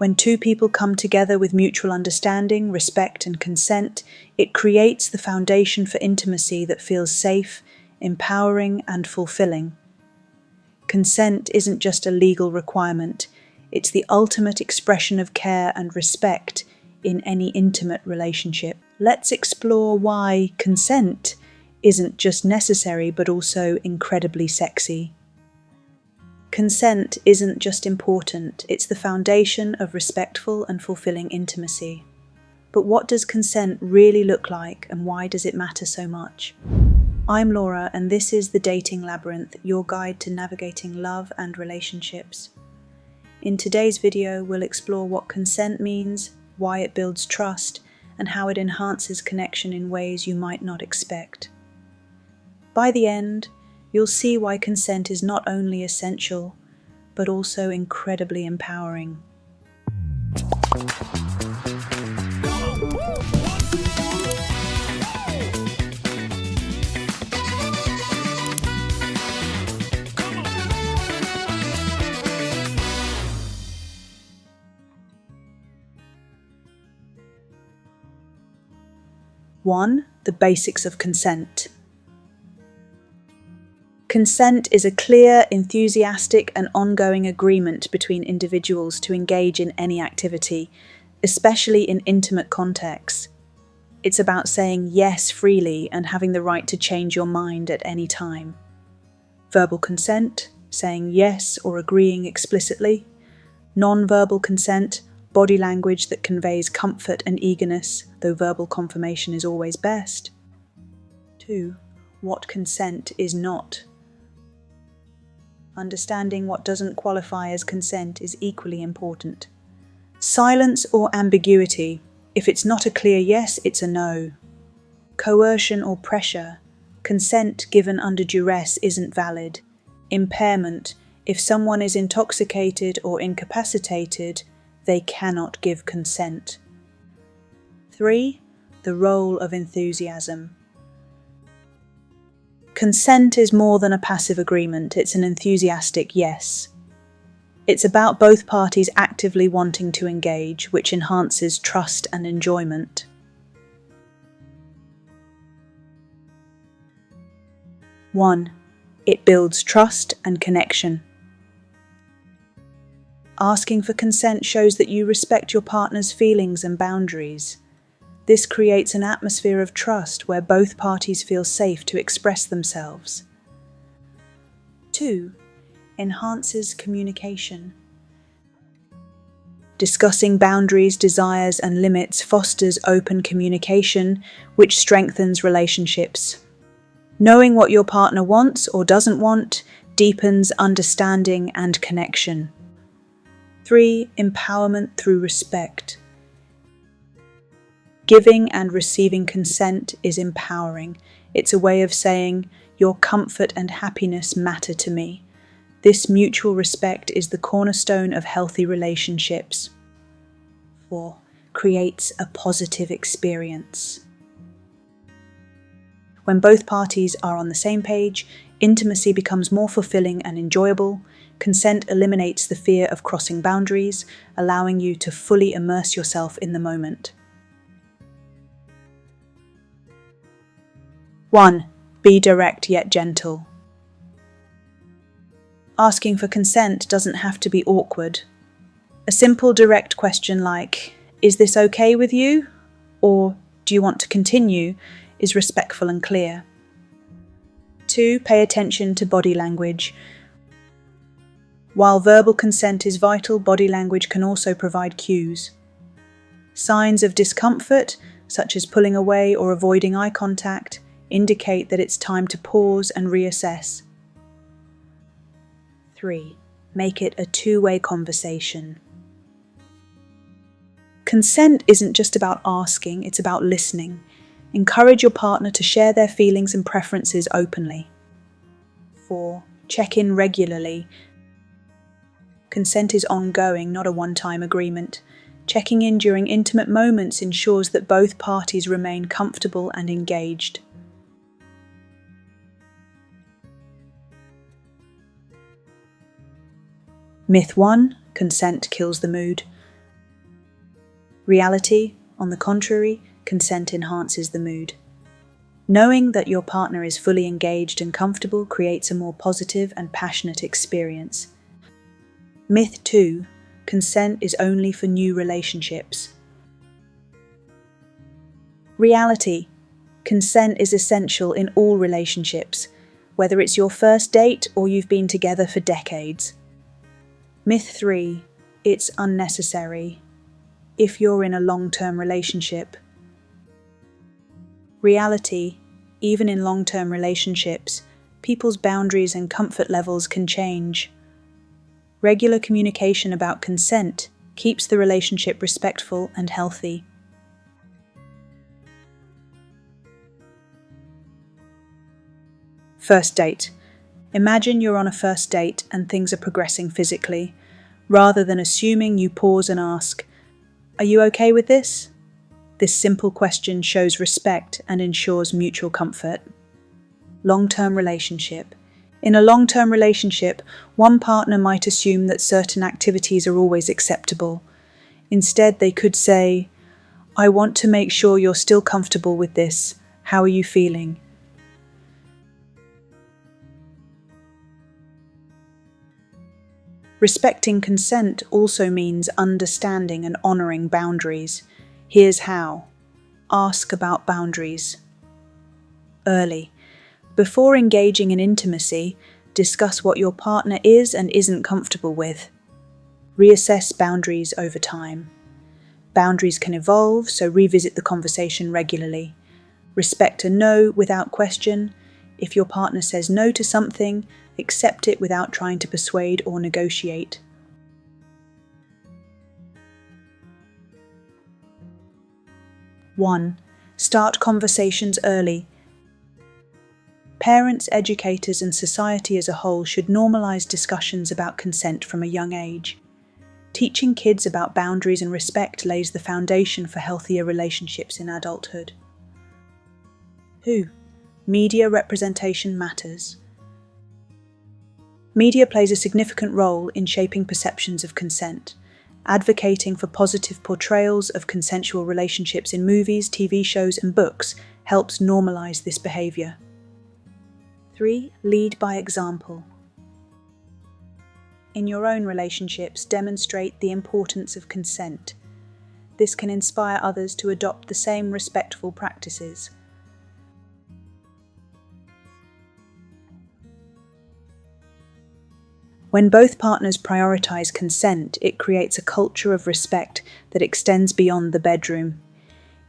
When two people come together with mutual understanding, respect, and consent, it creates the foundation for intimacy that feels safe, empowering, and fulfilling. Consent isn't just a legal requirement, it's the ultimate expression of care and respect in any intimate relationship. Let's explore why consent isn't just necessary but also incredibly sexy. Consent isn't just important, it's the foundation of respectful and fulfilling intimacy. But what does consent really look like, and why does it matter so much? I'm Laura, and this is The Dating Labyrinth, your guide to navigating love and relationships. In today's video, we'll explore what consent means, why it builds trust, and how it enhances connection in ways you might not expect. By the end, you'll see why consent is not only essential, but also incredibly empowering. One, the basics of consent. Consent is a clear, enthusiastic, and ongoing agreement between individuals to engage in any activity, especially in intimate contexts. It's about saying yes freely and having the right to change your mind at any time. Verbal consent, saying yes or agreeing explicitly. Non-verbal consent, body language that conveys comfort and eagerness, though verbal confirmation is always best. 2. What consent is not. Understanding what doesn't qualify as consent is equally important. Silence or ambiguity. If it's not a clear yes, it's a no. Coercion or pressure. Consent given under duress isn't valid. Impairment. If someone is intoxicated or incapacitated, they cannot give consent. 3. The role of enthusiasm. Consent is more than a passive agreement, it's an enthusiastic yes. It's about both parties actively wanting to engage, which enhances trust and enjoyment. One, it builds trust and connection. Asking for consent shows that you respect your partner's feelings and boundaries. This creates an atmosphere of trust where both parties feel safe to express themselves. 2. Enhances communication. Discussing boundaries, desires, and limits fosters open communication, which strengthens relationships. Knowing what your partner wants or doesn't want deepens understanding and connection. 3. Empowerment through respect. Giving and receiving consent is empowering. It's a way of saying, your comfort and happiness matter to me. This mutual respect is the cornerstone of healthy relationships. 4. Creates a positive experience. When both parties are on the same page, intimacy becomes more fulfilling and enjoyable. Consent eliminates the fear of crossing boundaries, allowing you to fully immerse yourself in the moment. 1. Be direct yet gentle. Asking for consent doesn't have to be awkward. A simple direct question like, "Is this okay with you?" or "Do you want to continue?" is respectful and clear. 2. Pay attention to body language. While verbal consent is vital, body language can also provide cues. Signs of discomfort, such as pulling away or avoiding eye contact, indicate that it's time to pause and reassess. 3. Make it a two-way conversation. Consent isn't just about asking, it's about listening. Encourage your partner to share their feelings and preferences openly. 4. Check in regularly. Consent is ongoing, not a one-time agreement. Checking in during intimate moments ensures that both parties remain comfortable and engaged. Myth 1. Consent kills the mood. Reality, on the contrary, consent enhances the mood. Knowing that your partner is fully engaged and comfortable creates a more positive and passionate experience. Myth 2. Consent is only for new relationships. Reality. Consent is essential in all relationships, whether it's your first date or you've been together for decades. Myth 3. It's unnecessary if you're in a long-term relationship. Reality. Even in long-term relationships, people's boundaries and comfort levels can change. Regular communication about consent keeps the relationship respectful and healthy. First date. Imagine you're on a first date and things are progressing physically. Rather than assuming, you pause and ask, "Are you okay with this?" This simple question shows respect and ensures mutual comfort. Long-term relationship. In a long-term relationship, one partner might assume that certain activities are always acceptable. Instead, they could say, "I want to make sure you're still comfortable with this. How are you feeling?" Respecting consent also means understanding and honoring boundaries. Here's how. Ask about boundaries. Early. Before engaging in intimacy, discuss what your partner is and isn't comfortable with. Reassess boundaries over time. Boundaries can evolve, so revisit the conversation regularly. Respect a no without question. If your partner says no to something, accept it without trying to persuade or negotiate. One. Start conversations early. Parents, educators, and society as a whole should normalize discussions about consent from a young age. Teaching kids about boundaries and respect lays the foundation for healthier relationships in adulthood. 2. Media representation matters. Media plays a significant role in shaping perceptions of consent. Advocating for positive portrayals of consensual relationships in movies, TV shows, and books helps normalize this behavior. 3. Lead by example. In your own relationships, demonstrate the importance of consent. This can inspire others to adopt the same respectful practices. When both partners prioritize consent, it creates a culture of respect that extends beyond the bedroom.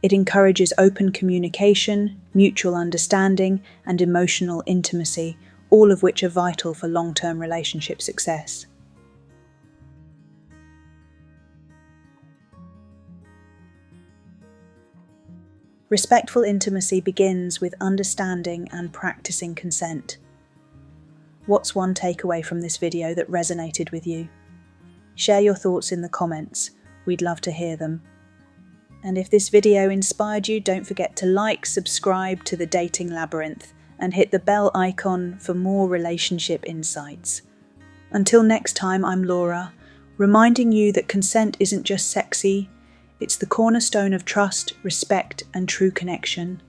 It encourages open communication, mutual understanding, and emotional intimacy, all of which are vital for long-term relationship success. Respectful intimacy begins with understanding and practicing consent. What's one takeaway from this video that resonated with you? Share your thoughts in the comments. We'd love to hear them. And if this video inspired you, don't forget to like, subscribe to The Dating Labyrinth, and hit the bell icon for more relationship insights. Until next time, I'm Laura, reminding you that consent isn't just sexy, it's the cornerstone of trust, respect, and true connection.